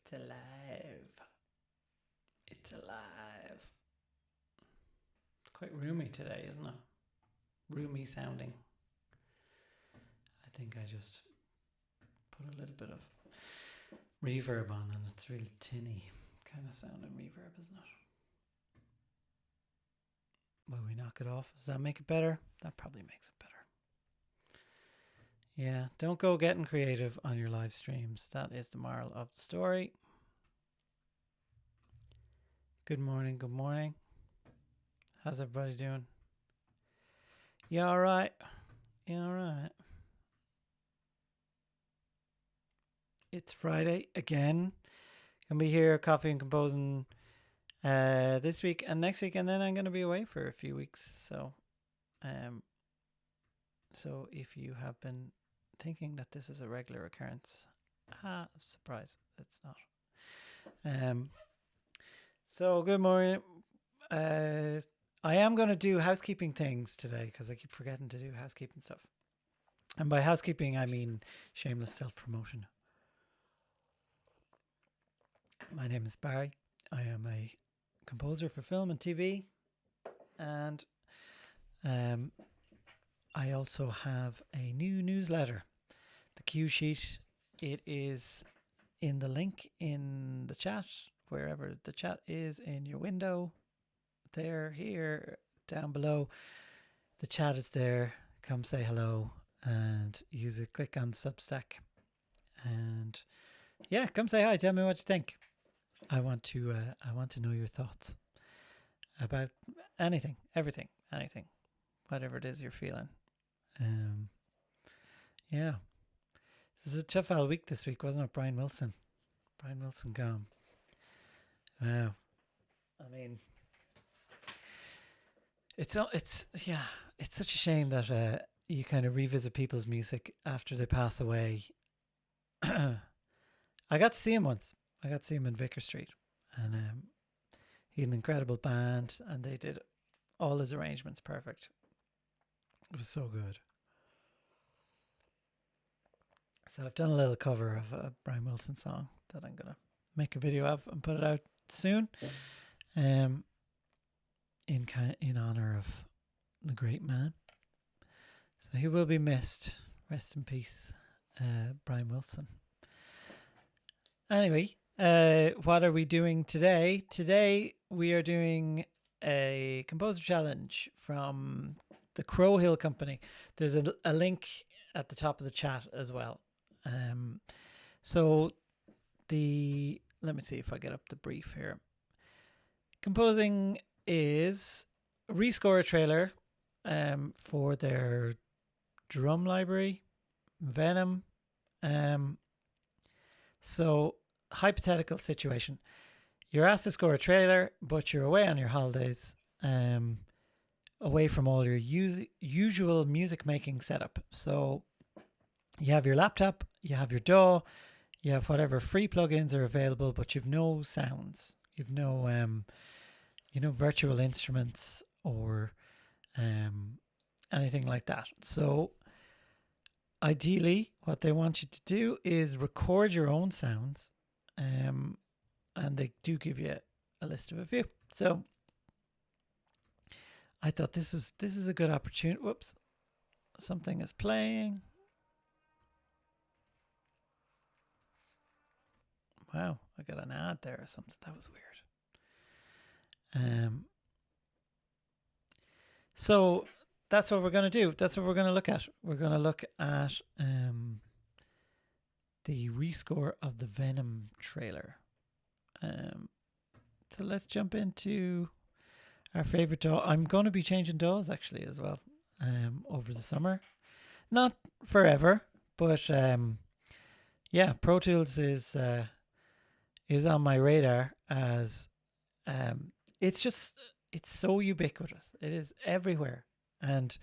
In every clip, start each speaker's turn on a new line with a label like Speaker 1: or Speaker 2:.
Speaker 1: It's alive. It's alive. It's quite roomy today, isn't it? Roomy sounding. I think I just put a little bit of reverb on and it's real tinny kind of sounding reverb, isn't it? Will we knock it off? Does that make it better? That probably makes it better. Yeah, don't go getting creative on your live streams. That is the moral of the story. Good morning, good morning. How's everybody doing? You all right? You all right? It's Friday again. Gonna be here, coffee and composing this week and next week, and then I'm gonna be away for a few weeks. So if you have been thinking that this is a regular occurrence, surprise, it's not. So good morning. I am going to do housekeeping things today because I keep forgetting to do housekeeping stuff. And by housekeeping, I mean shameless self-promotion. My name is Barry. I am a composer for film and TV. And I also have a new newsletter, the Cue Sheet. It is in the link in the chat, wherever the chat is in your window. There, here, down below. The chat is there. Come say hello and use it. Click on Substack. And yeah, come say hi. Tell me what you think. I want to know your thoughts about anything, everything, anything, whatever it is you're feeling. Yeah. This is a tough old week this week, wasn't it? Brian Wilson gone. Wow. I mean, it's such a shame that you kind of revisit people's music after they pass away. I got to see him once. I got to see him in Vicar Street, and he had an incredible band, and they did all his arrangements perfect. It was so good. So I've done a little cover of a Brian Wilson song that I'm gonna make a video of and put it out soon. In honor of the great man. So he will be missed. Rest in peace, Brian Wilson. Anyway, what are we doing today? Today we are doing a composer challenge from the Crow Hill Company. There's a link at the top of the chat as well. Let me see if I get up the brief here. Composing is rescore a trailer for their drum library, Venom. So, hypothetical situation. You're asked to score a trailer, but you're away on your holidays, away from all your usual music making setup. So, you have your laptop, you have your DAW, you have whatever free plugins are available, but you've no sounds. You've no virtual instruments or anything like that. So ideally what they want you to do is record your own sounds, and they do give you a list of a few. So I thought this is a good opportunity. Whoops, something is playing. Wow, I got an ad there or something. That was weird. So that's what we're going to do. That's what we're going to look at. We're going to look at the rescore of the Venom trailer. So let's jump into our favorite DAW. I'm going to be changing DAWs actually as well over the summer. Not forever, but yeah, Pro Tools is on my radar as it's so ubiquitous. It is everywhere. And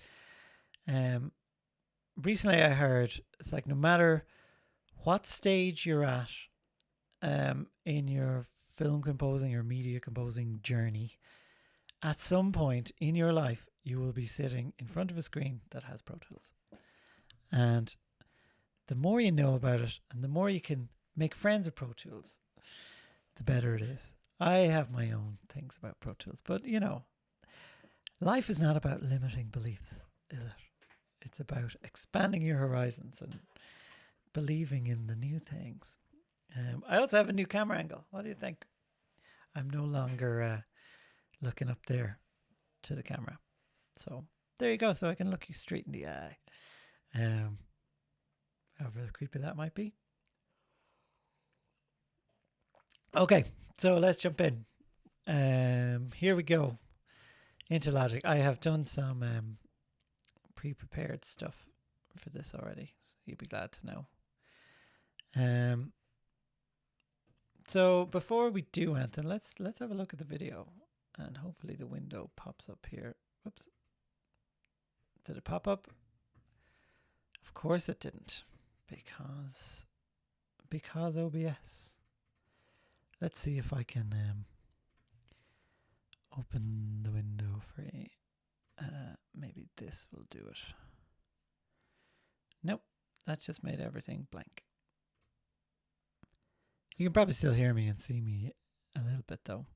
Speaker 1: recently I heard it's like no matter what stage you're at in your film composing or media composing journey, at some point in your life you will be sitting in front of a screen that has Pro Tools. And the more you know about it and the more you can make friends with Pro Tools, the better it is. I have my own things about Pro Tools, but you know, life is not about limiting beliefs, is it? It's about expanding your horizons and believing in the new things. I also have a new camera angle. What do you think? I'm no longer looking up there to the camera. So there you go. So I can look you straight in the eye. However creepy that might be. Okay, so let's jump in. Here we go. Into Logic. I have done some pre-prepared stuff for this already, so you'd be glad to know. So before we do anything, let's have a look at the video, and hopefully the window pops up here. Whoops. Did it pop up? Of course it didn't, because OBS. Let's see if I can open the window for you. Maybe this will do it. Nope, that just made everything blank. You can probably still hear me and see me a little bit though.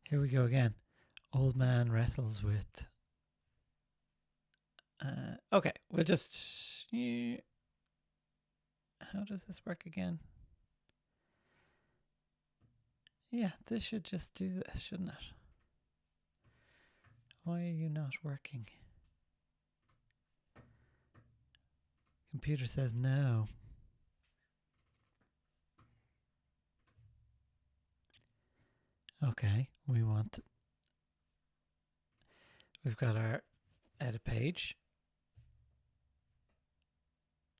Speaker 1: Here we go again. Old man wrestles with... okay, we'll just... How does this work again? Yeah, this should just do this, shouldn't it? Why are you not working? Computer says no. Okay, we've got our edit page.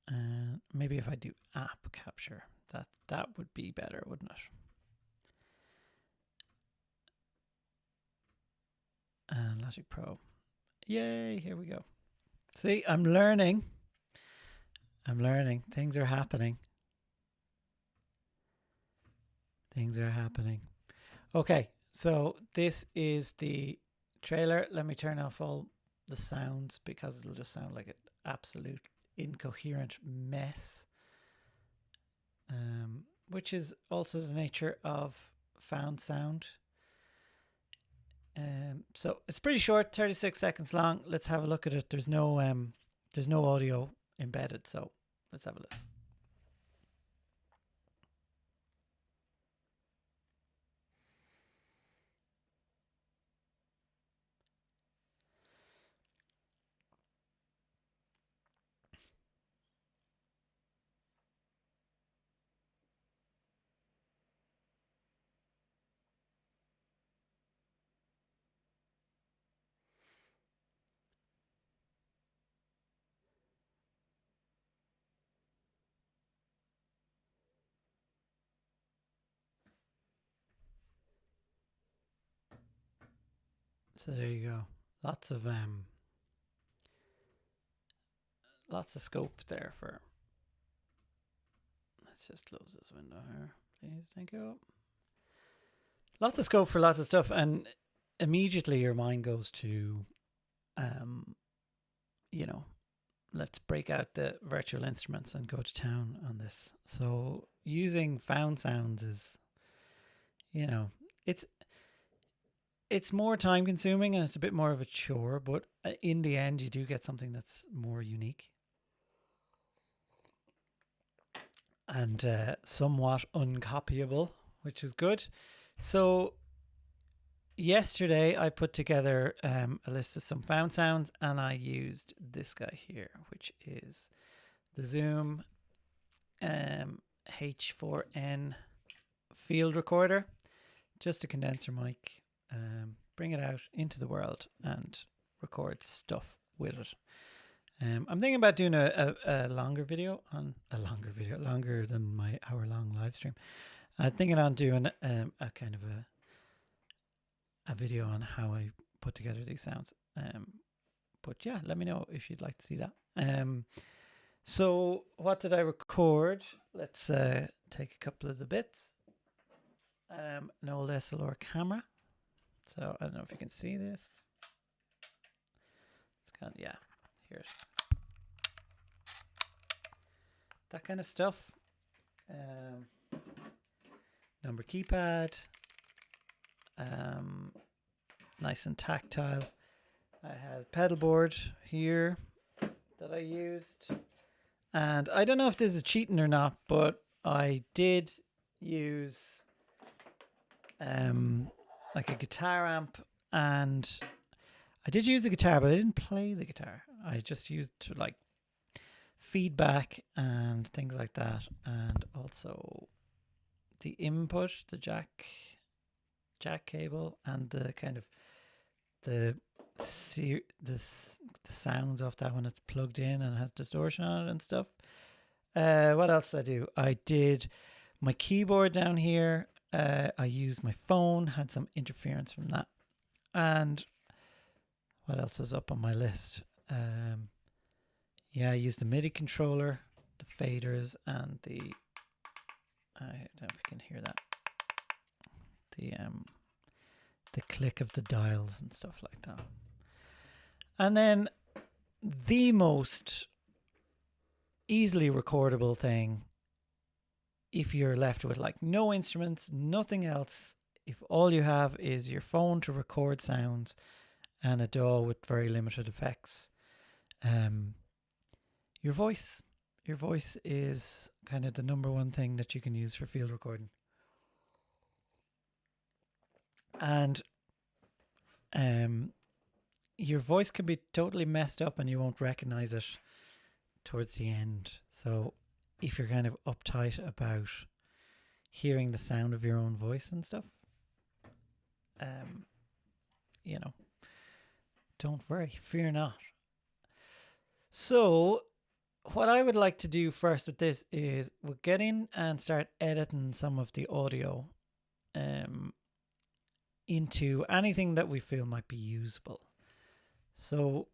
Speaker 1: And maybe if I do app capture, that would be better, wouldn't it? And Logic Pro. Yay, here we go. See, I'm learning. Things are happening. Okay, so this is the trailer. Let me turn off all the sounds because it'll just sound like an absolute incoherent mess. Which is also the nature of found sound. So it's pretty short, 36 seconds long. Let's have a look at it. There's no audio embedded, so let's have a look. So there you go. Lots of scope there for... Let's just close this window here, please. Thank you. Lots of scope for lots of stuff, and immediately your mind goes to, you know, let's break out the virtual instruments and go to town on this. So using found sounds is, you know, it's more time consuming and it's a bit more of a chore, but in the end you do get something that's more unique and somewhat uncopyable, which is good. So yesterday I put together a list of some found sounds, and I used this guy here, which is the Zoom H4n field recorder. Just a condenser mic. Bring it out into the world and record stuff with it. I'm thinking about doing a longer video, longer than my hour-long live stream. I'm thinking on doing a kind of a video on how I put together these sounds. But yeah, let me know if you'd like to see that. So what did I record? Let's take a couple of the bits. An old SLR camera. So I don't know if you can see this. It's kind of, yeah, here's that kind of stuff. number keypad, nice and tactile. I had pedal board here that I used, and I don't know if this is cheating or not, but I did use like a guitar amp, and I did use the guitar, but I didn't play the guitar. I just used like feedback and things like that, and also the input, the jack cable, and the kind of the sounds off that when it's plugged in and has distortion on it and stuff. What else did I do? I did my keyboard down here. I used my phone, had some interference from that. And what else is up on my list? Yeah, I used the MIDI controller, the faders, and I don't know if you can hear that. The click of the dials and stuff like that. And then the most easily recordable thing, if you're left with like no instruments, nothing else, if all you have is your phone to record sounds and a DAW with very limited effects, your voice is kind of the number one thing that you can use for field recording. And your voice can be totally messed up and you won't recognize it towards the end. So if you're kind of uptight about hearing the sound of your own voice and stuff, you know, don't worry, fear not. So what I would like to do first with this is we'll get in and start editing some of the audio into anything that we feel might be usable. So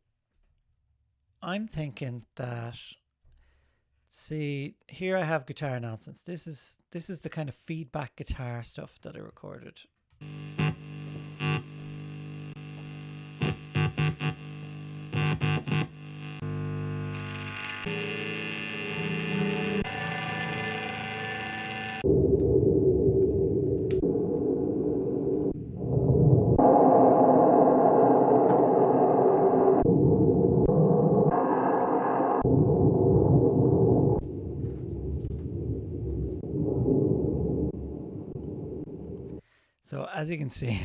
Speaker 1: I'm thinking that, see, here I have guitar nonsense. This is the kind of feedback guitar stuff that I recorded. So as you can see,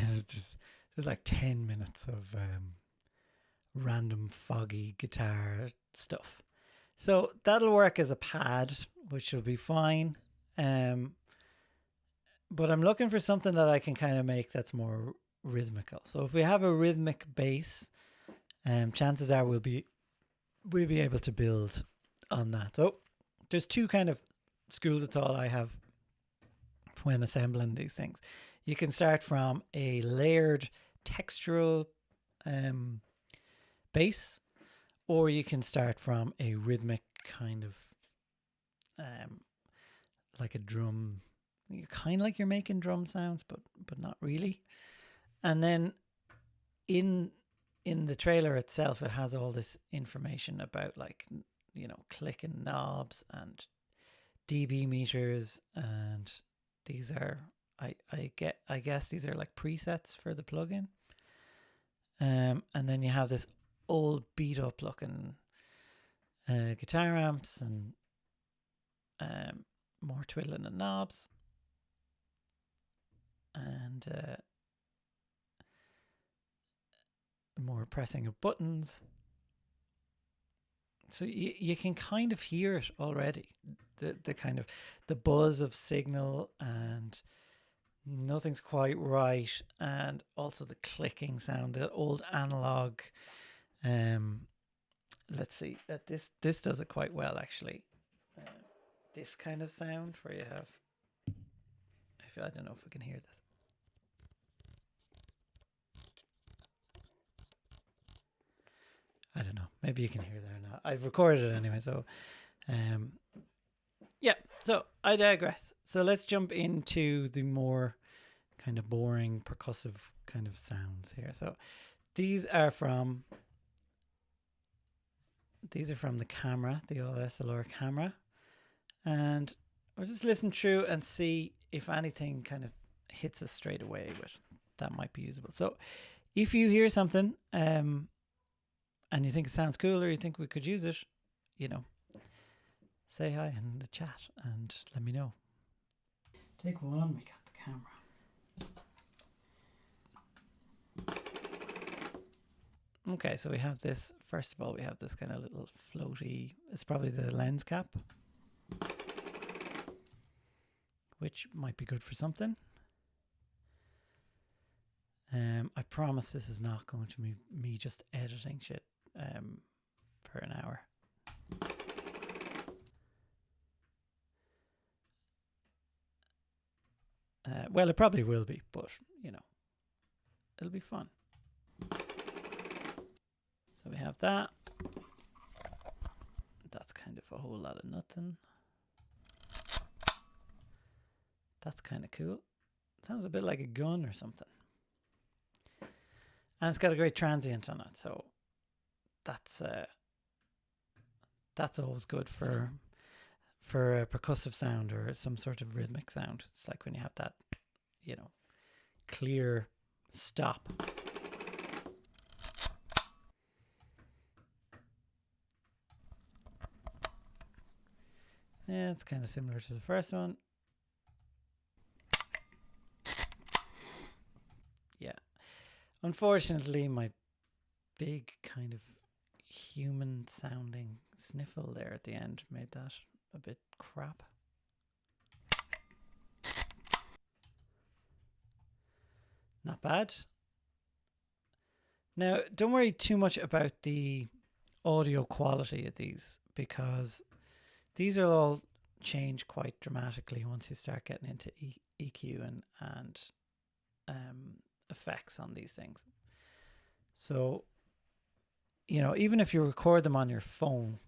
Speaker 1: there's like 10 minutes of random foggy guitar stuff. So that'll work as a pad, which will be fine. But I'm looking for something that I can kind of make that's more rhythmical. So if we have a rhythmic bass, chances are we'll be able to build on that. So there's two kind of schools of thought I have when assembling these things. You can start from a layered textural bass, or you can start from a rhythmic kind of like a drum. You're kind of like you're making drum sounds, but not really. And then in the trailer itself, it has all this information about, like, you know, clicking knobs and dB meters, and these are I guess these are like presets for the plugin. And then you have this old beat up looking guitar amps and more twiddling of knobs and more pressing of buttons. So you can kind of hear it already, the kind of the buzz of signal, and nothing's quite right, and also the clicking sound, the old analog. Let's see, that this does it quite well actually. This kind of sound where you have, I don't know if we can hear this. I don't know, maybe you can hear that or not. I've recorded it anyway, so yeah, so I digress. So let's jump into the more kind of boring percussive kind of sounds here. So these are from the camera, the old SLR camera, and we'll just listen through and see if anything kind of hits us straight away, but that might be usable. So if you hear something and you think it sounds cool, or you think we could use it, say hi in the chat and let me know. Take one, we got the camera. Okay, so we have this, first of all, we have this kind of little floaty, it's probably the lens cap, which might be good for something. I promise this is not going to be me just editing shit for an hour. Well, it probably will be, but, it'll be fun. So we have that. That's kind of a whole lot of nothing. That's kind of cool. Sounds a bit like a gun or something. And it's got a great transient on it, so that's always good for a percussive sound or some sort of rhythmic sound. It's like when you have that, clear stop. Yeah, it's kind of similar to the first one. Yeah. Unfortunately, my big kind of human sounding sniffle there at the end made that a bit crap. Not bad. Now, don't worry too much about the audio quality of these, because these will all change quite dramatically once you start getting into EQ and effects on these things. So, even if you record them on your phone,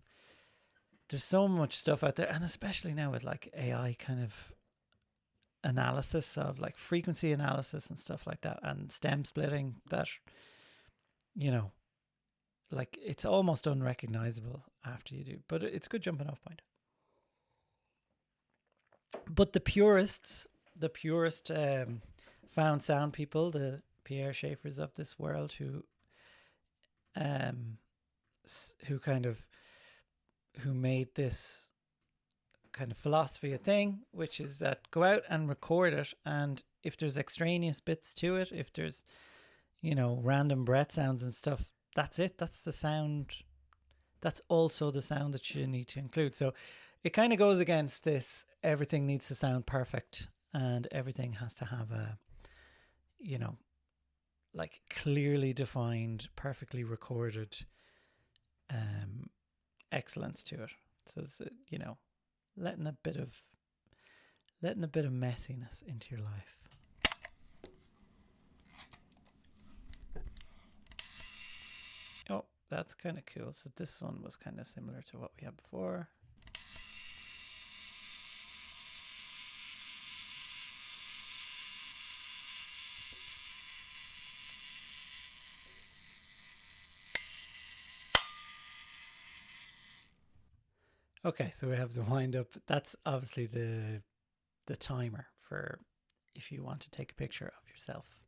Speaker 1: there's so much stuff out there, and especially now with like AI kind of analysis of like frequency analysis and stuff like that, and stem splitting, that, like it's almost unrecognizable after you do, but it's a good jumping off point. But the purist found sound people, the Pierre Schaeffers of this world, who made this kind of philosophy a thing, which is that go out and record it, and if there's extraneous bits to it, if there's random breath sounds and stuff, that's it. That's the sound. That's also the sound that you need to include. So it kind of goes against this, everything needs to sound perfect and everything has to have a, like clearly defined, perfectly recorded excellence to it. So it's, letting a bit of messiness into your life. Oh, that's kind of cool. So this one was kind of similar to what we had before. Okay, so we have the wind up. That's obviously the timer for if you want to take a picture of yourself.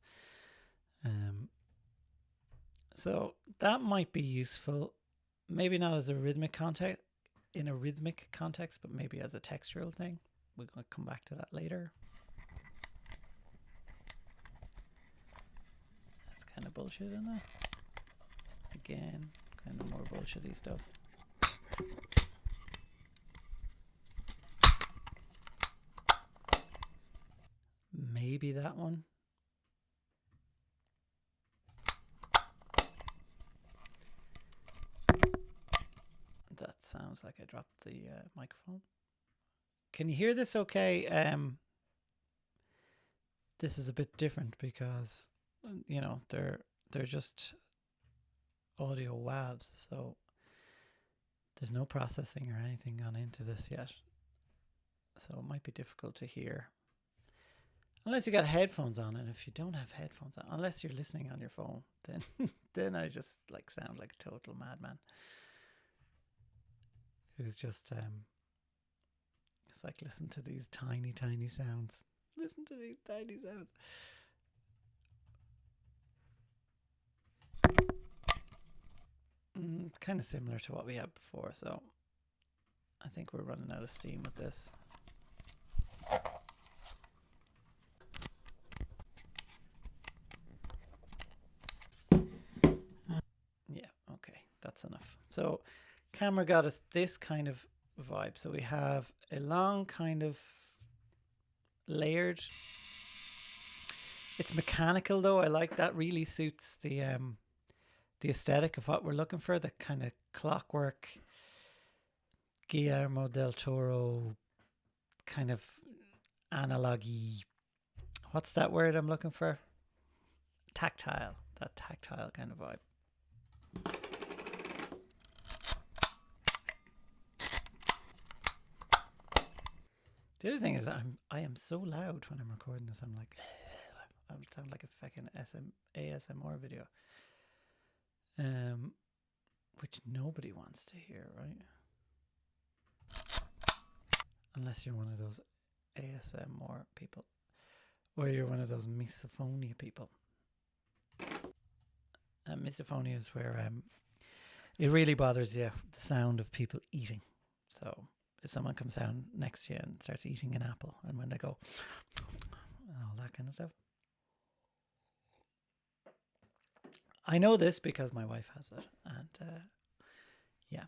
Speaker 1: So that might be useful. Maybe not as a rhythmic context, but maybe as a textural thing. We're going to come back to that later. That's kind of bullshit, isn't it? Again, kind of more bullshitty stuff. Maybe that one. That sounds like I dropped the microphone. Can you hear this okay? This is a bit different because, they're just audio WAVs, so there's no processing or anything gone into this yet. So it might be difficult to hear. Unless you got headphones on, and if you don't have headphones on, unless you're listening on your phone, then I just like sound like a total madman. Who's just it's like listen to these tiny, tiny sounds. Listen to these tiny sounds. Kind of similar to what we had before, so I think we're running out of steam with this. Yeah, okay, that's enough. So camera got us this kind of vibe. So we have a long kind of layered. It's mechanical though. I like that. Really suits the aesthetic of what we're looking for. The kind of clockwork, Guillermo del Toro kind of analog-y. What's that word I'm looking for? Tactile. That tactile kind of vibe. The other thing is I am so loud when I'm recording this. I'm like, I would sound like a fucking ASMR video. Which nobody wants to hear, right? Unless you're one of those ASMR people. Or you're one of those misophonia people. Misophonia is where it really bothers you, the sound of people eating. So if someone comes down next to you and starts eating an apple, and when they go, and all that kind of stuff. I know this because my wife has it, and yeah,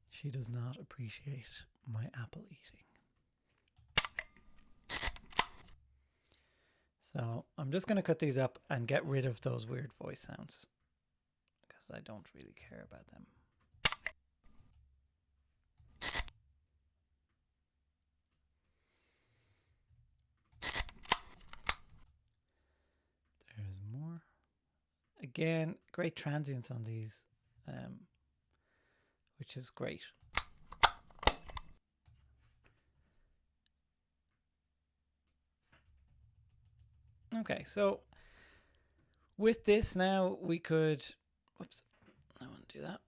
Speaker 1: she does not appreciate my apple eating. So I'm just going to cut these up and get rid of those weird voice sounds because I don't really care about them. There's more. Again, great transients on these, which is great. Okay, so with this now we could, whoops, I want to do that.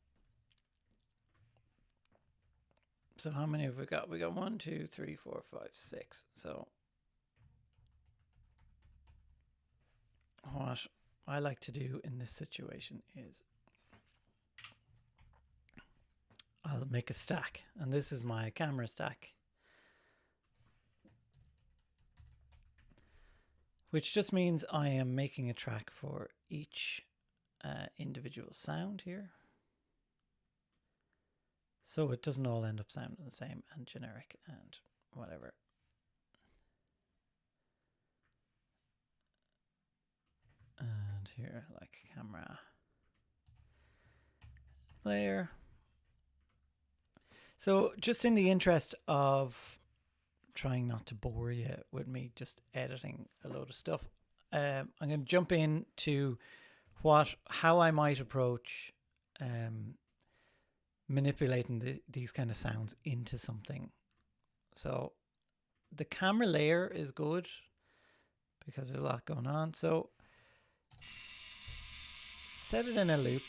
Speaker 1: So how many have we got? We got 1, 2, 3, 4, 5, 6. So what I like to do in this situation is I'll make a stack, and this is my camera stack, which just means I am making a track for each individual sound here. So it doesn't all end up sounding the same and generic and whatever. And here, like camera layer. So just in the interest of trying not to bore you with me just editing a load of stuff, I'm going to jump into how I might approach manipulating these kind of sounds into something. So the camera layer is good because there's a lot going on. So set it in a loop,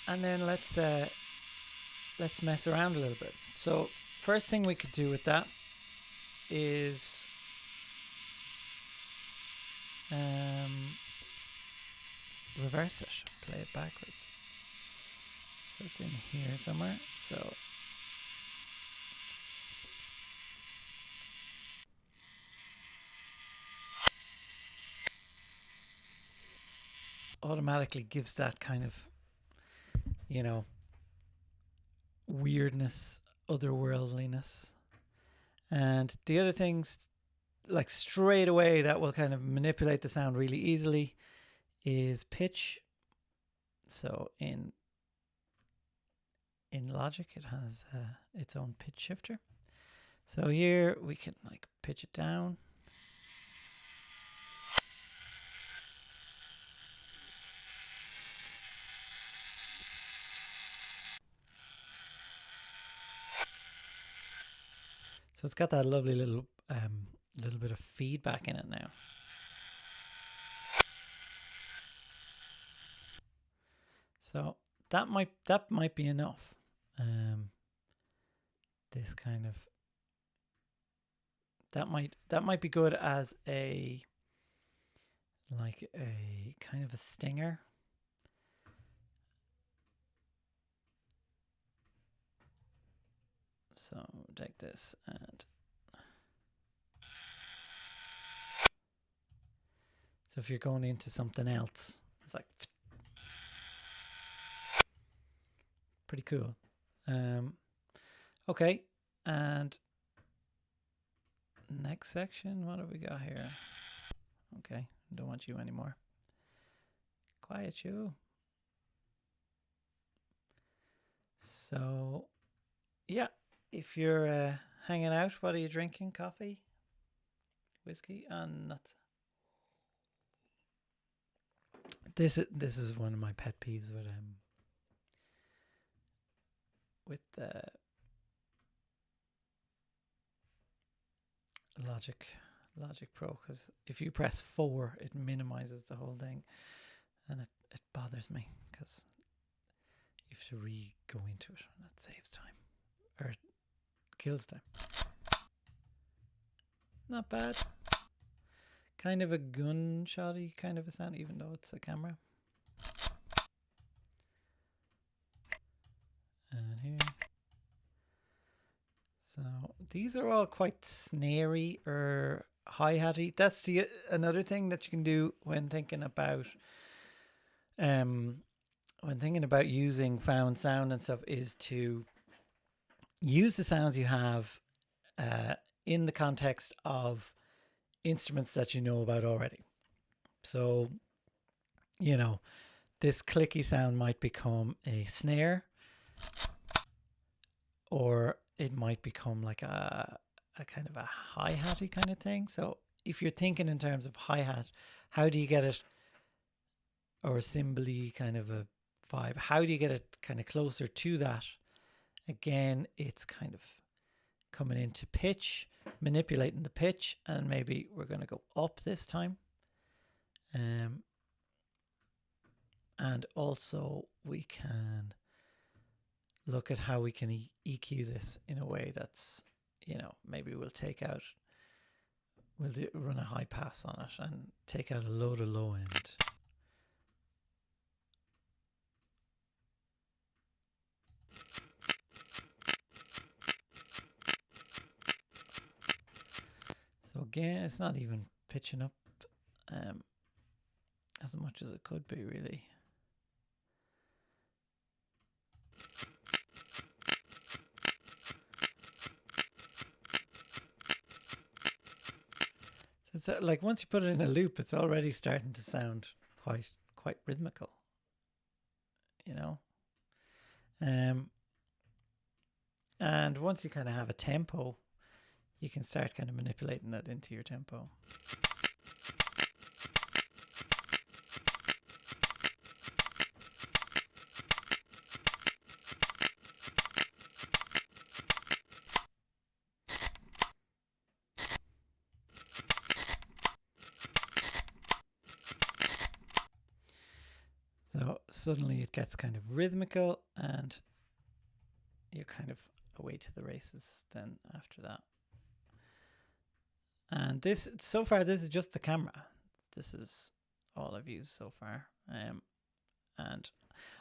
Speaker 1: and then let's mess around a little bit. So first thing we could do with that is reverse it, play it backwards. So it's in here somewhere. So automatically gives that kind of, you know, weirdness, otherworldliness. And the other things, like straight away, that will kind of manipulate the sound really easily is pitch. So in Logic, it has its own pitch shifter. So here we can like pitch it down. So it's got that lovely little bit of feedback in it now. So that might be enough. This kind of That might be good as a kind of a stinger. So take this and so if you're going into something else, it's like pretty cool. Okay, and next section, what have we got here? Okay, don't want you anymore. Quiet you. So, yeah, if you're hanging out, what are you drinking? Coffee, whiskey, and nuts. This is one of my pet peeves with Logic Pro, because if you press 4, it minimizes the whole thing, and it bothers me because you have to go into it, and it saves time or kills time. Not bad. Kind of a gunshotty kind of a sound, even though it's a camera. And here. So these are all quite snary or hi-hatty. That's another thing that you can do when thinking about using found sound and stuff, is to use the sounds you have in the context of instruments that you know about already. So, this clicky sound might become a snare, or it might become like a kind of a hi-hatty kind of thing. So if you're thinking in terms of hi-hat, how do you get it, or a cymbally kind of a vibe, how do you get it kind of closer to that? Again, it's kind of coming into pitch, manipulating the pitch, and maybe we're going to go up this time. And also we can look at how we can EQ this in a way that's, maybe we'll run a high pass on it and take out a load of low end. So again, it's not even pitching up as much as it could be, really. So it's like once you put it in a loop, it's already starting to sound quite rhythmical, and once you kind of have a tempo, you can start kind of manipulating that into your tempo. So suddenly it gets kind of rhythmical, and you're kind of away to the races then after that. And so far, this is just the camera. This is all I've used so far. And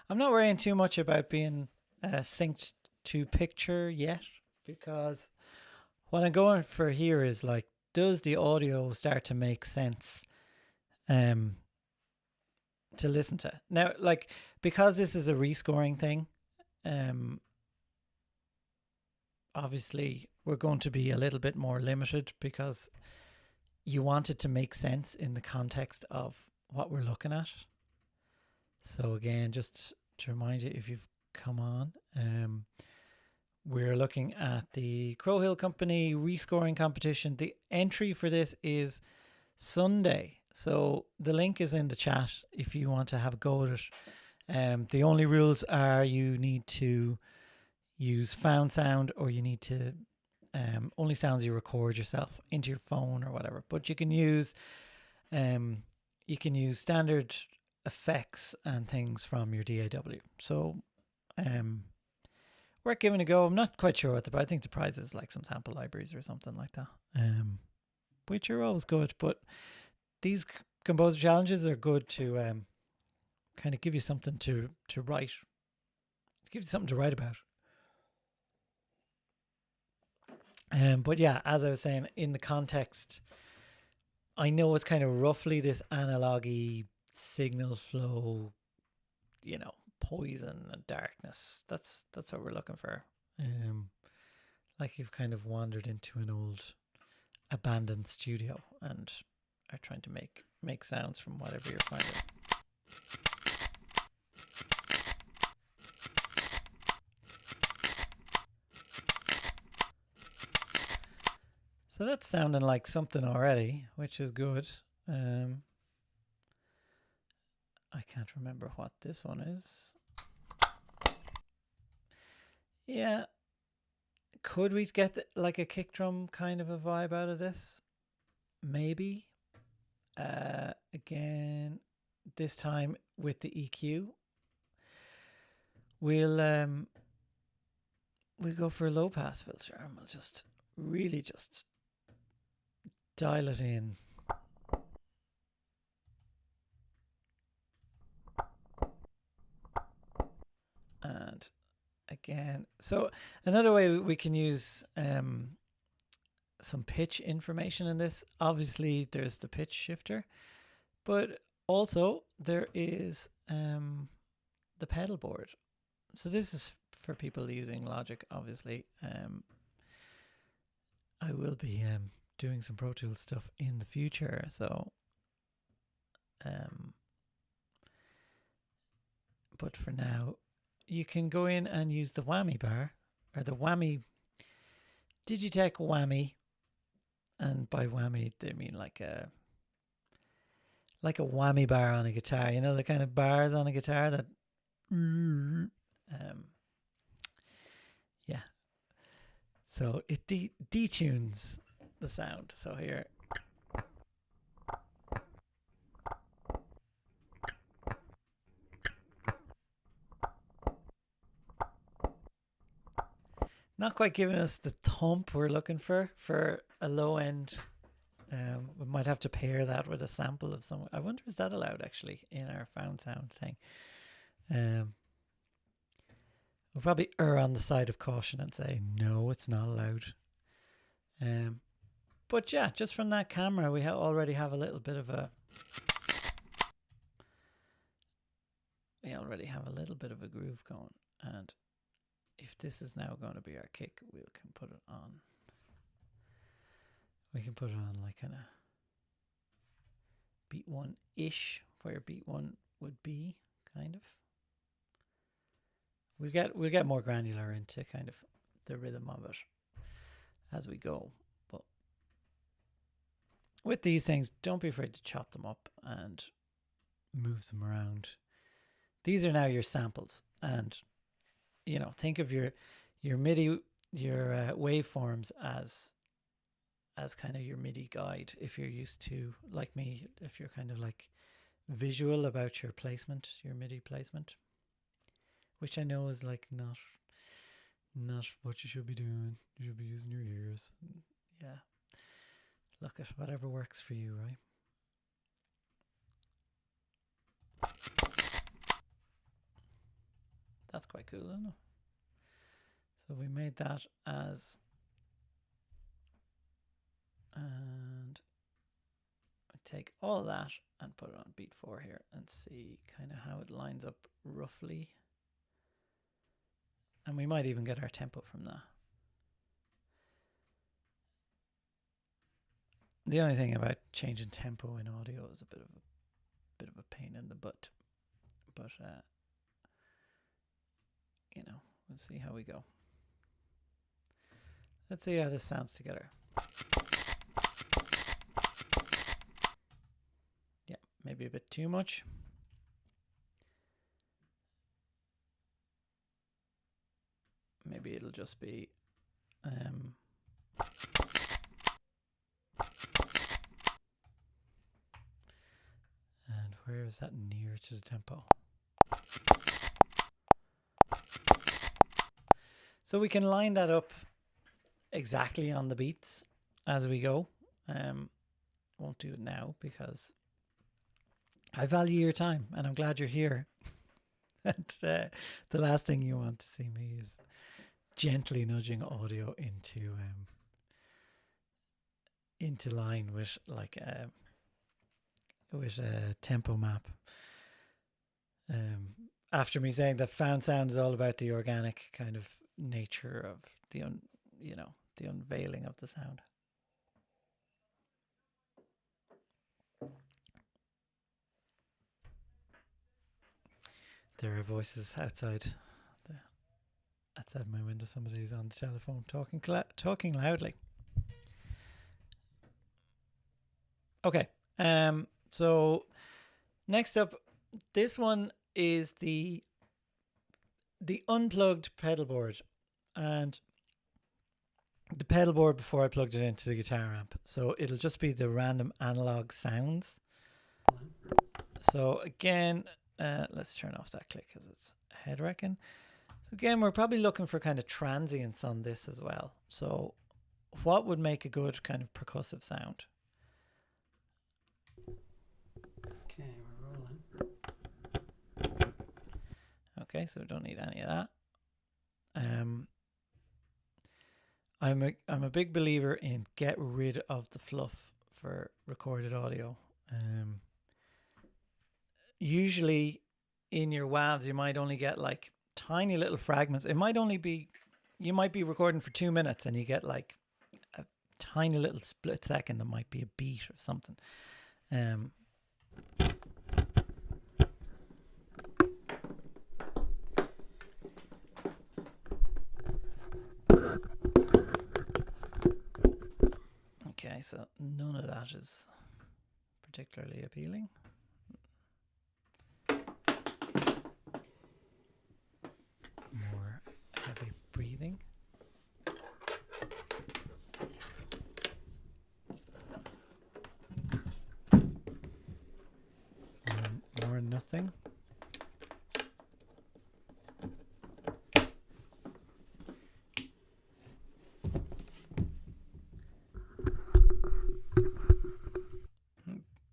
Speaker 1: I'm not worrying too much about being synced to picture yet, because what I'm going for here is like, does the audio start to make sense to listen to? Now, like, because this is a rescoring thing, obviously we're going to be a little bit more limited, because you want it to make sense in the context of what we're looking at. So again, just to remind you, if you've come on, we're looking at the Crowhill Company rescoring competition. The entry for this is Sunday, so the link is in the chat if you want to have a go at it. The only rules are you need to use found sound, or you need to only sounds you record yourself into your phone or whatever. But you can use standard effects and things from your DAW. So we're worth giving a go. I'm not quite sure what but I think the prize is like some sample libraries or something like that, which are always good. But these composer challenges are good to kind of give you something to write, give you something to write about. But yeah, as I was saying, in the context, I know it's kind of roughly this analog-y signal flow, poison and darkness. That's what we're looking for. Like you've kind of wandered into an old abandoned studio and are trying to make sounds from whatever you're finding. So that's sounding like something already, which is good. I can't remember what this one is. Yeah. Could we get like a kick drum kind of a vibe out of this? Maybe. Again, this time with the EQ. We'll go for a low pass filter and we'll just really just dial it in. And again, so another way we can use some pitch information in this. Obviously, there's the pitch shifter, but also there is the pedal board. So this is for people using Logic, obviously. I will be doing some Pro Tools stuff in the future, so but for now, you can go in and use the whammy bar, or the whammy, Digitech whammy, and by whammy they mean like a whammy bar on a guitar. You know, the kind of bars on a guitar that yeah. So it detunes the sound. So here. Not quite giving us the thump we're looking for a low end. We might have to pair that with a sample of some. I wonder, is that allowed actually in our found sound thing? We'll probably err on the side of caution and say no, it's not allowed. But yeah, just from that camera, we already have a little bit of a. We already have a little bit of a groove going, and if this is now going to be our kick, we can put it on. We can put it on like kind of beat one ish, where beat one would be, kind of. We'll get more granular into kind of the rhythm of it as we go. But with these things, don't be afraid to chop them up and move them around. These are now your samples, and think of your MIDI, your waveforms as kind of your MIDI guide. If you're used to, like me, if you're kind of like visual about your placement, your MIDI placement, which I know is like not what you should be doing. You should be using your ears. Yeah, look at whatever works for you, right? That's quite cool, isn't it? So we made that as, and I take all that and put it on beat 4 here and see kind of how it lines up roughly. And we might even get our tempo from that. The only thing about changing tempo in audio is a bit of a pain in the butt. But we'll see how we go. Let's see how this sounds together. Yeah, maybe a bit too much. Maybe it'll just be and where is that near to the tempo? So we can line that up exactly on the beats as we go. Won't do it now because I value your time and I'm glad you're here. And the last thing you want to see me is gently nudging audio into line with like a tempo map. After me saying that found sound is all about the organic kind of nature of the the unveiling of the sound. There are voices outside my window. Somebody's on the telephone talking loudly. Okay. So next up, this one is the unplugged pedal board, and the pedal board before I plugged it into the guitar amp. So it'll just be the random analog sounds. So again, let's turn off that click because it's head wrecking. So again, we're probably looking for kind of transients on this as well. So what would make a good kind of percussive sound?
Speaker 2: Okay, we're rolling.
Speaker 1: Okay, so we don't need any of that. I'm a big believer in get rid of the fluff for recorded audio. Usually in your WAVs you might only get like tiny little fragments. It might only be, you might be recording for 2 minutes and you get like a tiny little split second that might be a beat or something. Okay, so none of that is particularly appealing. More heavy breathing. More nothing.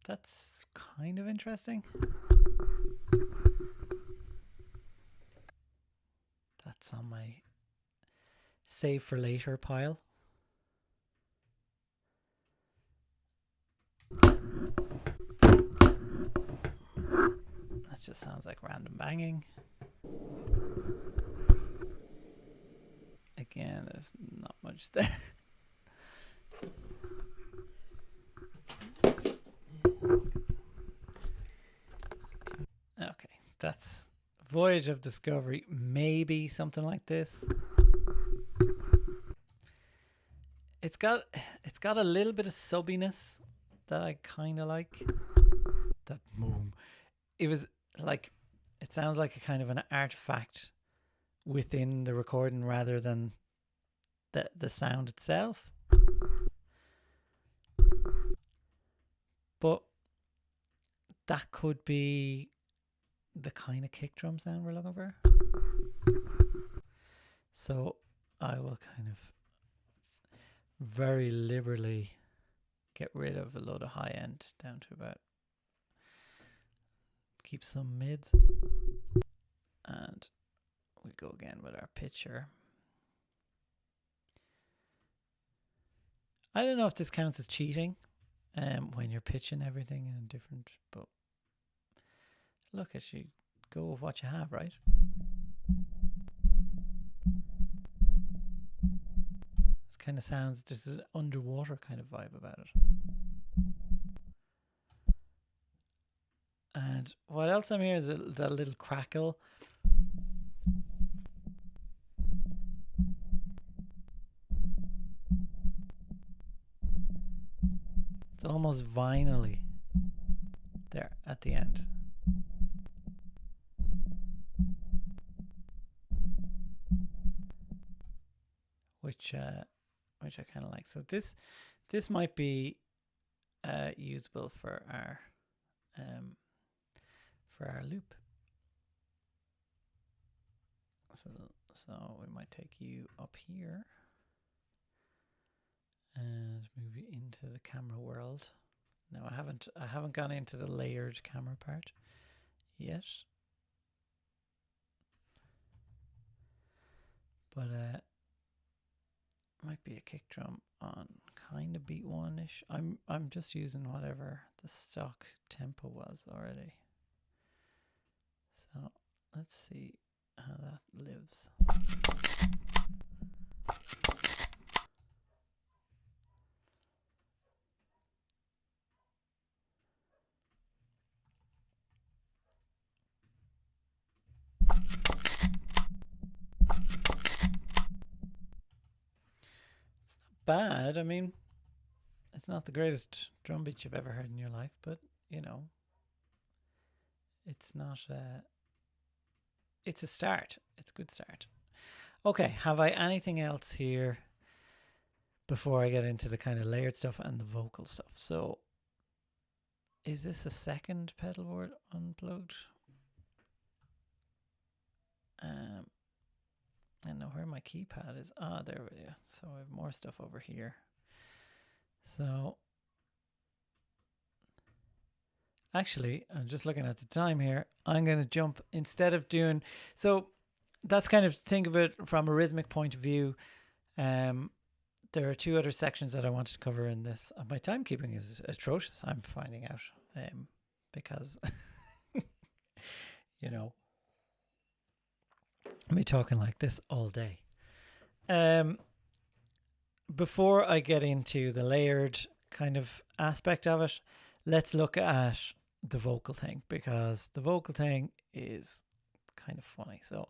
Speaker 1: That's kind of interesting. That's on my save for later pile. That just sounds like random banging. Again, there's not much there. Okay, that's Voyage of Discovery. Maybe something like this. It's got a little bit of subbiness that I kind of like. That boom. It was like, it sounds like a kind of an artifact within the recording rather than the sound itself. But that could be the kind of kick drum sound we're looking for. So I will kind of very liberally get rid of a load of high end down to about, keep some mids, and we'll go again with our pitcher. I don't know if this counts as cheating when you're pitching everything in different, but look, at you go with what you have, right? This kind of sounds, there's an underwater kind of vibe about it. And what else I'm hearing is that little crackle. It's almost vinyl-y there at the end. Which I kind of like. So this might be usable for our loop. So So we might take you up here and move you into the camera world. Now I haven't gone into the layered camera part yet. But might be a kick drum on kind of beat 1-ish. I'm just using whatever the stock tempo was already. So let's see how that lives. Bad. I mean, it's not the greatest drum beat you've ever heard in your life, but you know, it's not. It's a start. It's a good start. Okay, have I anything else here before I get into the kind of layered stuff and the vocal stuff? So, is this a second pedal board unplugged? I don't know where my keypad is. Ah, there we go. So I have more stuff over here. So actually, I'm just looking at the time here. I'm going to jump instead of doing. So that's kind of think of it from a rhythmic point of view. There are 2 other sections that I wanted to cover in this. My timekeeping is atrocious. I'm finding out because you know. I'll be talking like this all day. Before I get into the layered kind of aspect of it, let's look at the vocal thing, because the vocal thing is kind of funny. So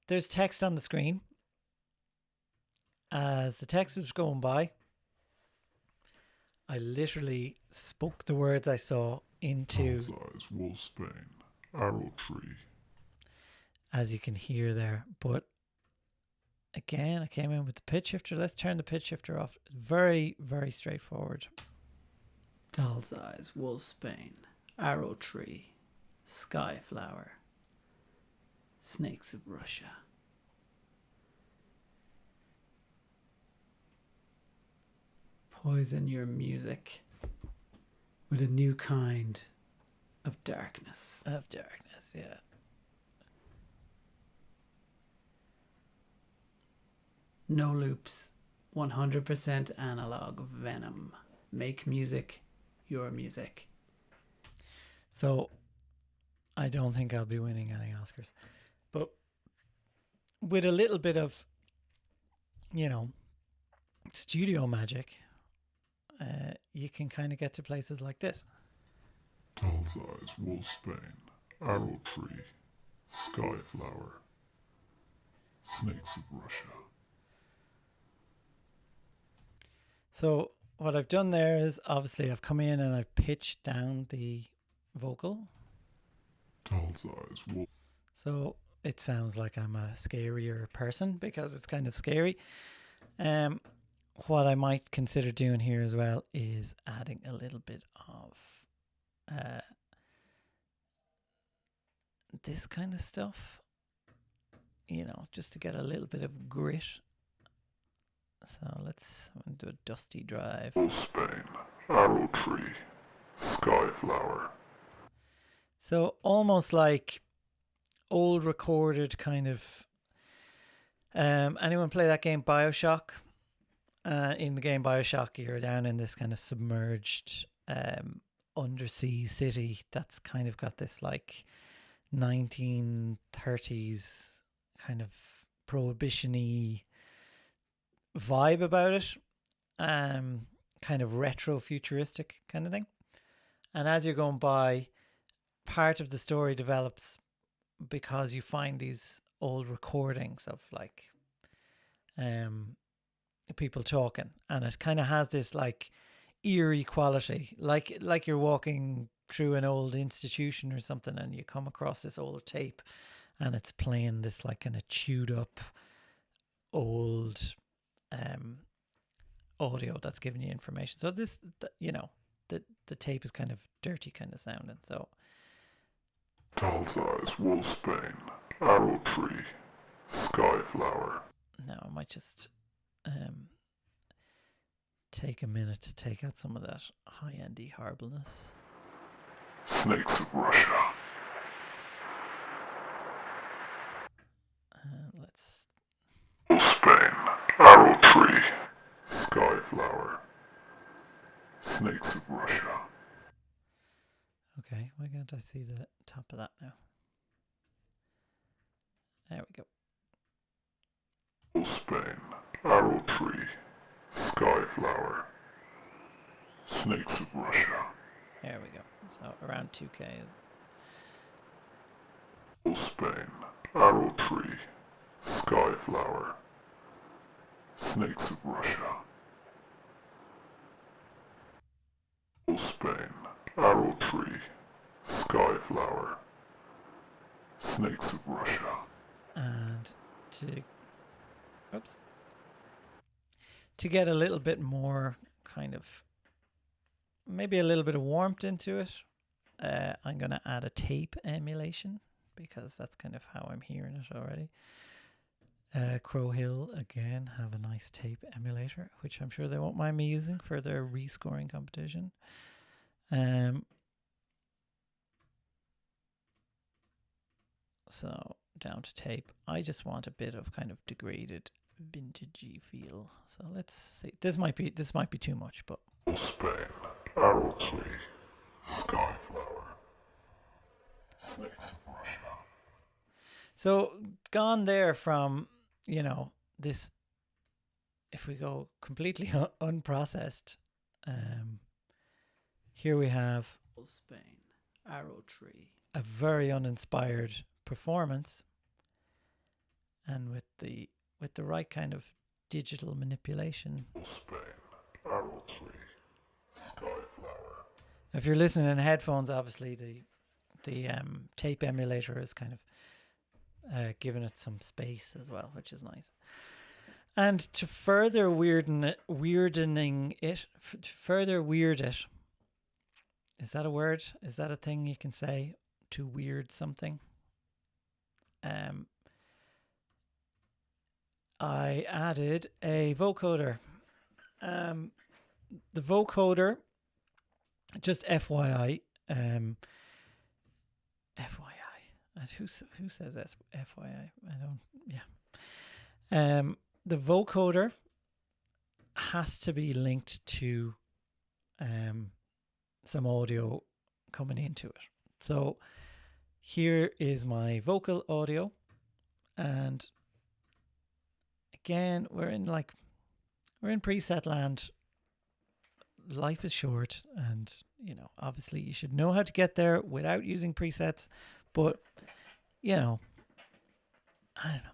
Speaker 1: there's text on the screen. As the text was going by, I literally spoke the words I saw into
Speaker 3: Eyes, Wolfsbane, Arrow Tree.
Speaker 1: As you can hear there. But again, I came in with the pitch shifter. Let's turn the pitch shifter off. Very, very straightforward.
Speaker 2: Doll's Eyes, Wolfsbane, Arrow Tree, Skyflower, Snakes of Russia. Poison your music with a new kind of darkness.
Speaker 1: Of darkness, yeah.
Speaker 2: No loops, 100% analog venom. Make music, your music.
Speaker 1: So I don't think I'll be winning any Oscars. But with a little bit of, you know, studio magic, you can kind of get to places like this.
Speaker 3: Doll's Eyes, Wolfsbane, Arrow Tree, Skyflower, Snakes of Russia.
Speaker 1: So what I've done there is obviously I've come in and I've pitched down the vocal.
Speaker 3: Doll's Eyes,
Speaker 1: So it sounds like I'm a scarier person because it's kind of scary. What I might consider doing here as well is adding a little bit of this kind of stuff, you know, just to get a little bit of grit. So let's do a dusty drive.
Speaker 3: Wolfsbane, Arrow Tree, Skyflower.
Speaker 1: So almost like old recorded kind of. Anyone play that game BioShock? In the game BioShock, you're down in this kind of submerged undersea city that's kind of got this like 1930s kind of prohibition-y vibe about it, kind of retro futuristic kind of thing. And as you're going by, part of the story develops because you find these old recordings of like people talking, and it kind of has this like eerie quality, like you're walking through an old institution or something and you come across this old tape and it's playing this like kind of chewed up old audio that's giving you information. So this, you know, the tape is kind of dirty kind of sounding. So
Speaker 3: Doll's Eyes, Wolfsbane, Arrow Tree, Skyflower.
Speaker 1: Now I might just take a minute to take out some of that high-endy horribleness.
Speaker 3: Snakes of Russia.
Speaker 1: Let's.
Speaker 3: Spain. Arrow tree. Skyflower. Snakes of Russia.
Speaker 1: Okay, why can't I see the top of that now? There we go.
Speaker 3: Spain. Arrow tree. Skyflower. Snakes of Russia.
Speaker 1: There we go. So around 2K.
Speaker 3: Spain. Arrow tree. Skyflower. Snakes of Russia. Spain. Arrow tree. Skyflower. Snakes of Russia.
Speaker 1: And to get a little bit more kind of, maybe a little bit of warmth into it, I'm going to add a tape emulation, because that's kind of how I'm hearing it already. Crow Hill, again, have a nice tape emulator, which I'm sure they won't mind me using for their rescoring competition. So down to tape. I just want a bit of kind of degraded, vintagey feel. So let's see. This might be too much, but
Speaker 3: Spain. Arrow tree. Skyflower. Snakes of Russia.
Speaker 1: so gone there from, this. If we go completely unprocessed, here we have
Speaker 2: Spain. Arrow tree.
Speaker 1: a very uninspired performance, and with the right kind of digital manipulation.
Speaker 3: Spain. Arrow tree. Skyflower.
Speaker 1: If you're listening in headphones, obviously the tape emulator is kind of giving it some space as well, which is nice. And to further weird it, is that a word? Is that a thing you can say? To weird something? I added a vocoder. The vocoder, just FYI, who says FYI? I don't. Yeah. The vocoder has to be linked to some audio coming into it. So here is my vocal audio, and again, we're in preset land. Life is short, and obviously you should know how to get there without using presets, but I don't know.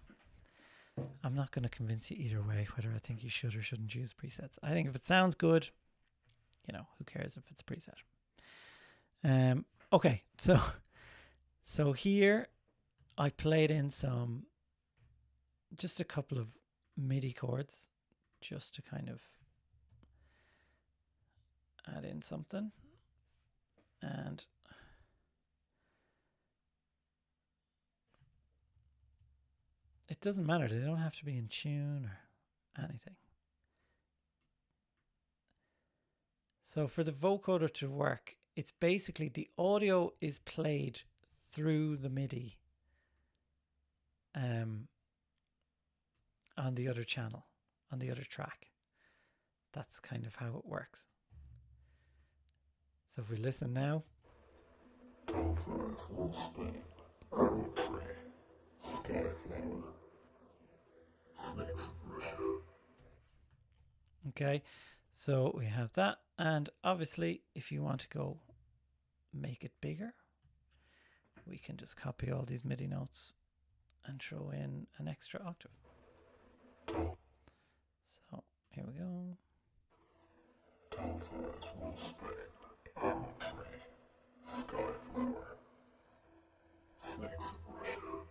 Speaker 1: I'm not going to convince you either way whether I think you should or shouldn't use presets. I think if it sounds good, who cares if it's a preset? Okay, so here I played in just a couple of MIDI chords, just to kind of add in something, and it doesn't matter. They don't have to be in tune or anything. So for the vocoder to work, it's basically the audio is played through the MIDI on the other channel, on the other track. That's kind of how it works. So if we listen now.
Speaker 3: Dolphins will Spain. Arrow tree. Skyflower. Snakes of Russia.
Speaker 1: Okay, so we have that, and obviously if you want to go make it bigger, we can just copy all these MIDI notes and throw in an extra octave. So here we go.
Speaker 3: Dolphins will Spain. Arrow tree. Skyflower. Snakes of Russia.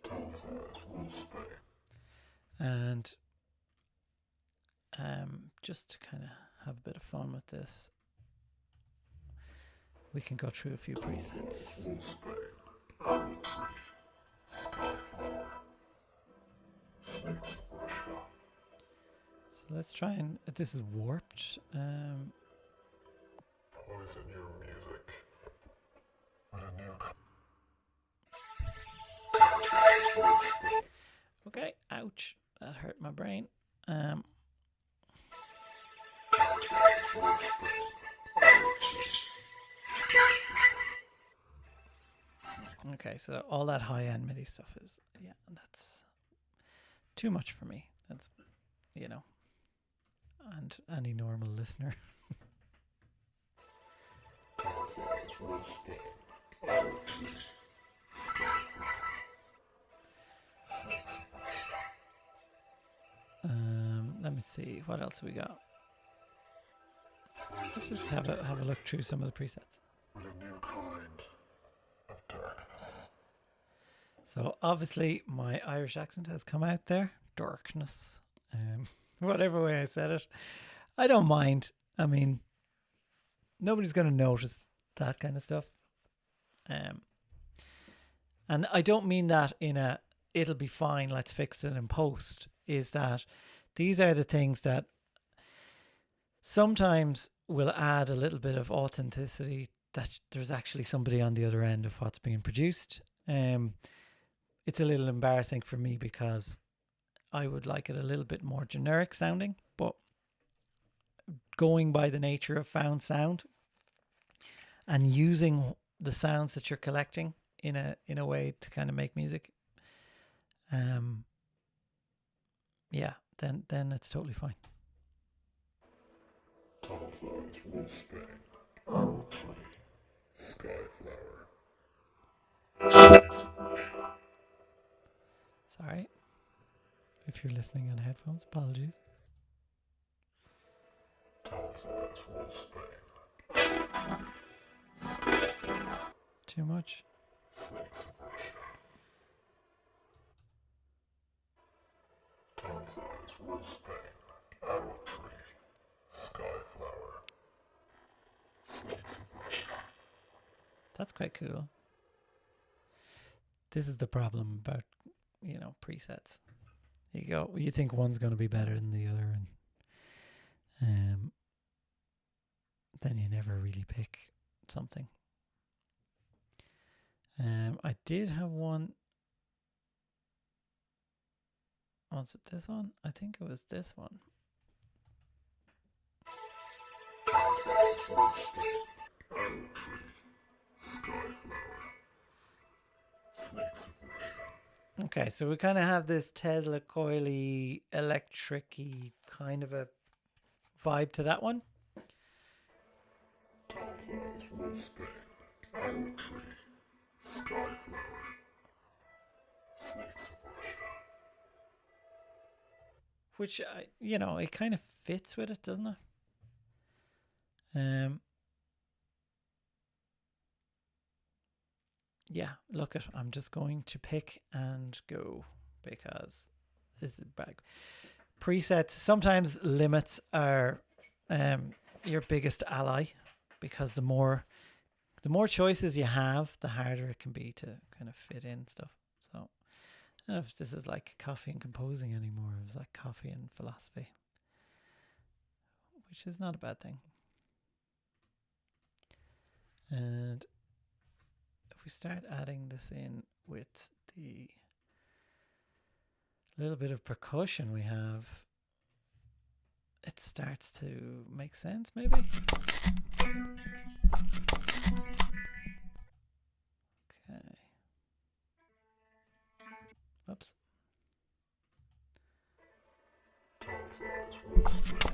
Speaker 3: Dolphins will Spain.
Speaker 1: And just to kind of have a bit of fun with this, we can go through a few presets.
Speaker 3: Full Spain, Arrow Tree, Skyflower, Snakes of Russia.
Speaker 1: So let's try and this is warped.
Speaker 3: Poison your music with a new
Speaker 1: Okay, ouch, that hurt my brain. Okay, so all that high-end MIDI stuff is, yeah, that's too much for me. That's, and any normal listener. Let me see, what else we got? Let's just have a look through some of the presets.
Speaker 3: with a new kind of darkness.
Speaker 1: So obviously my Irish accent has come out there. Darkness. Whatever way I said it. I don't mind. I mean, nobody's going to notice that kind of stuff. And I don't mean that in a, it'll be fine, let's fix it in post. Is that these are the things that sometimes will add a little bit of authenticity, that there's actually somebody on the other end of what's being produced. It's a little embarrassing for me because I would like it a little bit more generic sounding, but going by the nature of found sound and using the sounds that you're collecting in a way to kind of make music, yeah, then it's totally fine.
Speaker 3: Tallflies will Spain, Arrow Tree, Skyflower, Snakes of Russia.
Speaker 1: Sorry if you're listening on headphones, apologies.
Speaker 3: Tallflies will Spain,
Speaker 1: Too much.
Speaker 3: Snakes of Russia. Tallflies will Spain, Arrow Tree, Skyflower, Snakes of Russia.
Speaker 1: That's quite cool. This is the problem about, presets. You think one's going to be better than the other, and then you never really pick something. I did have one. Was it this one? I think it was this one.
Speaker 3: Tallflies will Spain, Arrow Tree, Skyflower, Snakes of Russia.
Speaker 1: Okay, so we kind of have this Tesla coily, electric-y kind of a vibe to that one.
Speaker 3: Tallflies will Spain, Arrow Tree, Skyflower, Snakes of Russia.
Speaker 1: Which, it kind of fits with it, doesn't it? Yeah, look at, I'm just going to pick and go because this is bad. Presets, sometimes limits are your biggest ally, because the more choices you have, the harder it can be to kind of fit in stuff. So I don't know if this is like coffee and composing anymore. It was like coffee and philosophy, which is not a bad thing. And if we start adding this in with the little bit of percussion we have, it starts to make sense, maybe. Okay. Oops.
Speaker 3: Tallflies will Spain,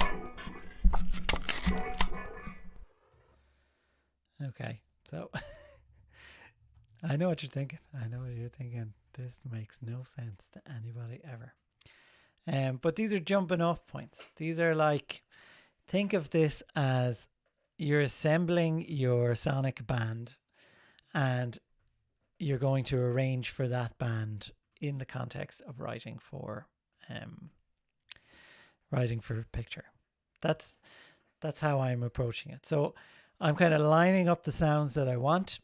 Speaker 3: Arrow Tree, Skyflower.
Speaker 1: Okay, so I know what you're thinking. This makes no sense to anybody ever. But these are jumping off points. These are like, think of this as you're assembling your sonic band and you're going to arrange for that band in the context of writing for a picture. That's how I'm approaching it. So I'm kind of lining up the sounds that I want,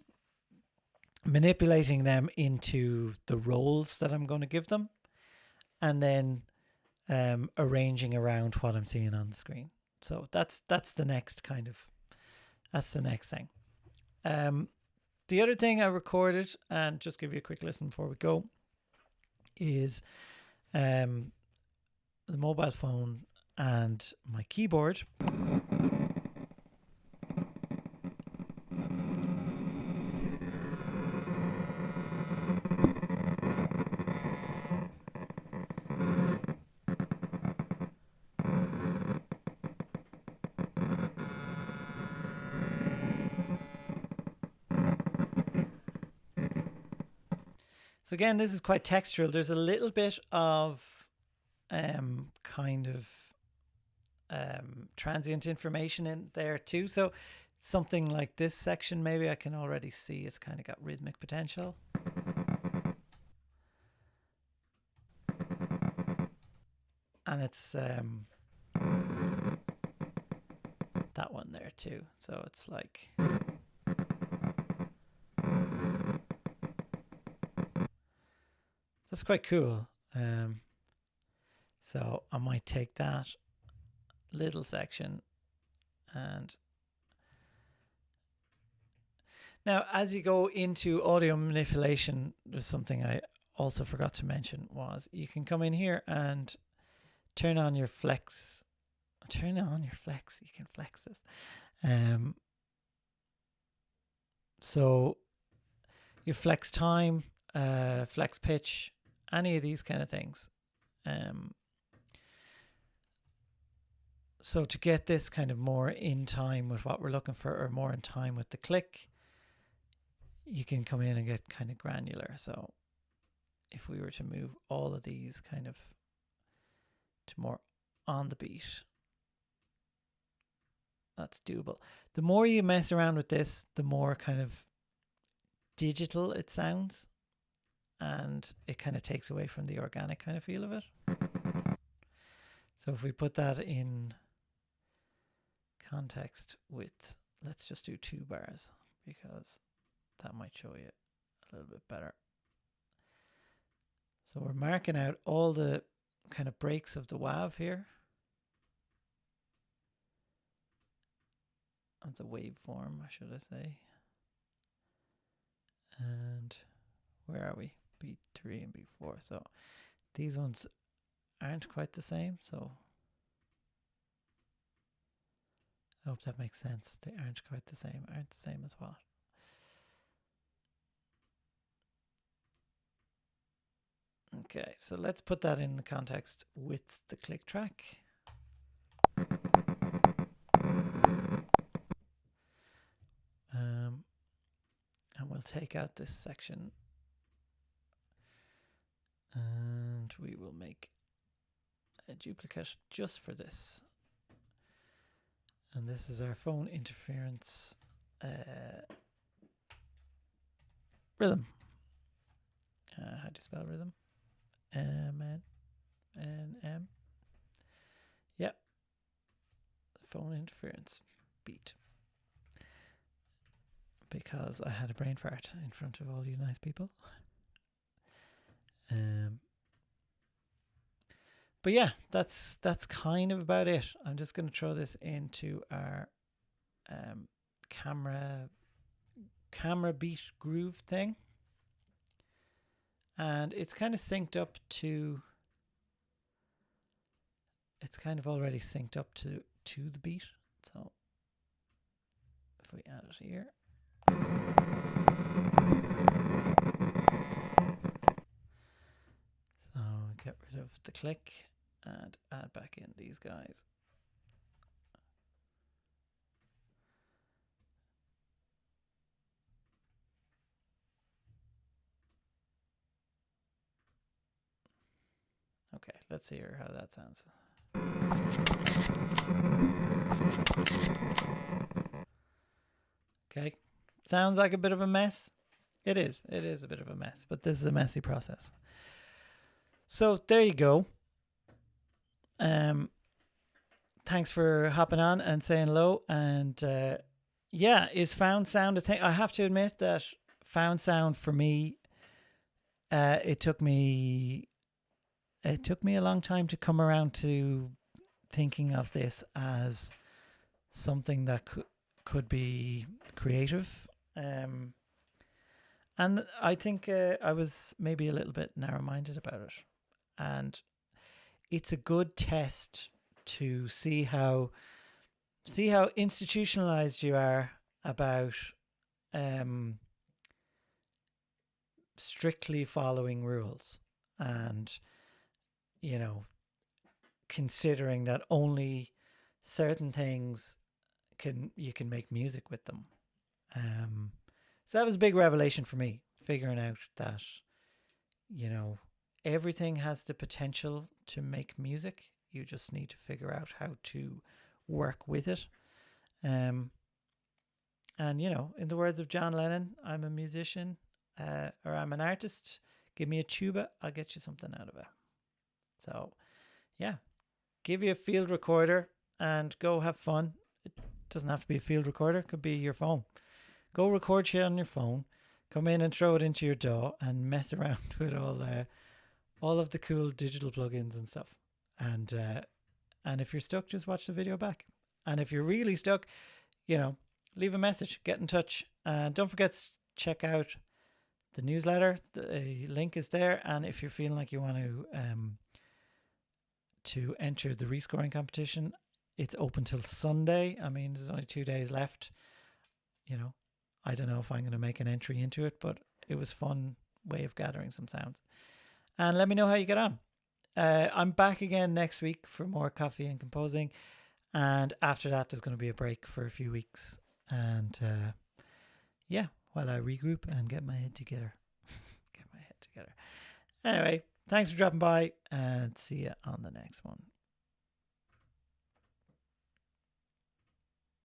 Speaker 1: manipulating them into the roles that I'm going to give them, and then arranging around what I'm seeing on the screen. So that's the next thing. The other thing I recorded, and just give you a quick listen before we go, is the mobile phone and my keyboard. So again, this is quite textural. There's a little bit of transient information in there too. So something like this section, maybe I can already see it's kind of got rhythmic potential. And it's that one there too. So it's like... That's quite cool. So I might take that little section and... Now, as you go into audio manipulation, there's something I also forgot to mention was you can come in here and turn on your flex. Turn on your flex. You can flex this. So your flex time, flex pitch, any of these kind of things. So to get this kind of more in time with what we're looking for, or more in time with the click, you can come in and get kind of granular. So if we were to move all of these kind of to more on the beat, that's doable. The more you mess around with this, the more kind of digital it sounds, and it kind of takes away from the organic kind of feel of it. So if we put that in context with, let's just do 2 bars, because that might show you a little bit better. So we're marking out all the kind of breaks of the WAV here, of the waveform, should I say. And where are we? B3 and B4. So these ones aren't quite the same. So I hope that makes sense. They aren't quite the same. Aren't the same as what? Okay, so let's put that in the context with the click track. And we'll take out this section and we will make a duplicate just for this. And this is our phone interference rhythm. How do you spell rhythm? M-N-N-M. Yep. Phone interference beat. Because I had a brain fart in front of all you nice people. But yeah, that's kind of about it. I'm just going to throw this into our camera beat groove thing. And it's kind of synced up to... It's kind of already synced up to the beat. So if we add it here... So get rid of the click and add back in these guys. Okay, let's hear how that sounds. Okay, sounds like a bit of a mess. It is a bit of a mess, but this is a messy process. So there you go. Thanks for hopping on and saying hello, and Yeah, is found sound a thing? I have to admit that found sound for me, it took me a long time to come around to thinking of this as something that could be creative. Um, and I think I was maybe a little bit narrow minded about it. And it's a good test to see how institutionalized you are about um, strictly following rules and, you know, considering that only certain things you can make music with them. So that was a big revelation for me, figuring out that, you know, everything has the potential to make music. You just need to figure out how to work with it. And, you know, in the words of John Lennon, I'm a musician or I'm an artist. Give me a tuba, I'll get you something out of it. So, yeah, give you a field recorder and go have fun. It doesn't have to be a field recorder, it could be your phone. Go record shit on your phone, come in and throw it into your DAW and mess around with all of the cool digital plugins and stuff. And if you're stuck, just watch the video back. And if you're really stuck, you know, leave a message, get in touch, and don't forget to check out the newsletter. The link is there, and if you're feeling like you want to enter the rescoring competition, it's open till Sunday. I mean, there's only 2 days left. You know, I don't know if I'm going to make an entry into it, but it was a fun way of gathering some sounds. And let me know how you get on. I'm back again next week for more coffee and composing. And after that, there's going to be a break for a few weeks. And yeah, while I regroup and get my head together. Anyway, thanks for dropping by and see you on the next one.